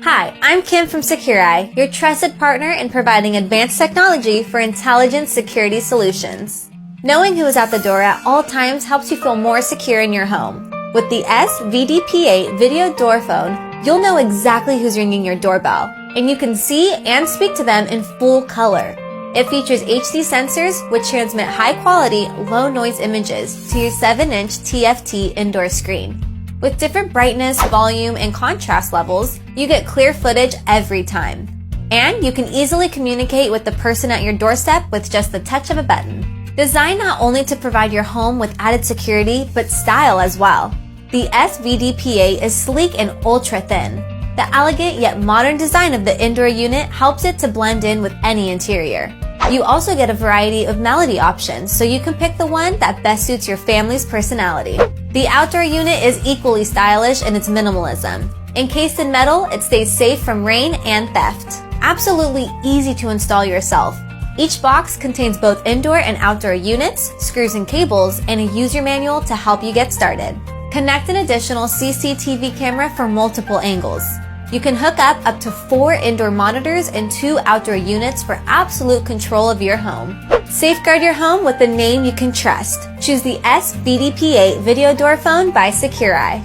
Hi, I'm Kim from Secureye, your trusted partner in providing advanced technology for intelligent security solutions. Knowing who is at the door at all times helps you feel more secure in your home. With the SD-VDP8 video door phone, you'll know exactly who's ringing your doorbell, and you can see and speak to them in full color. It features HD sensors which transmit high-quality, low-noise images to your 7-inch TFT indoor screen. With different brightness, volume, and contrast levels, you get clear footage every time. And you can easily communicate with the person at your doorstep with just the touch of a button. Designed not only to provide your home with added security, but style as well. The SD-VDP8 is sleek and ultra-thin. The elegant yet modern design of the indoor unit helps it to blend in with any interior. You also get a variety of melody options, so you can pick the one that best suits your family's personality. The outdoor unit is equally stylish in its minimalism. Encased in metal, it stays safe from rain and theft. Absolutely easy to install yourself. Each box contains both indoor and outdoor units, screws and cables, and a user manual to help you get started. Connect an additional CCTV camera for multiple angles. You can hook up to 4 indoor monitors and 2 outdoor units for absolute control of your home. Safeguard your home with a name you can trust. Choose the SD-VDP8 Video Door Phone by Secureye.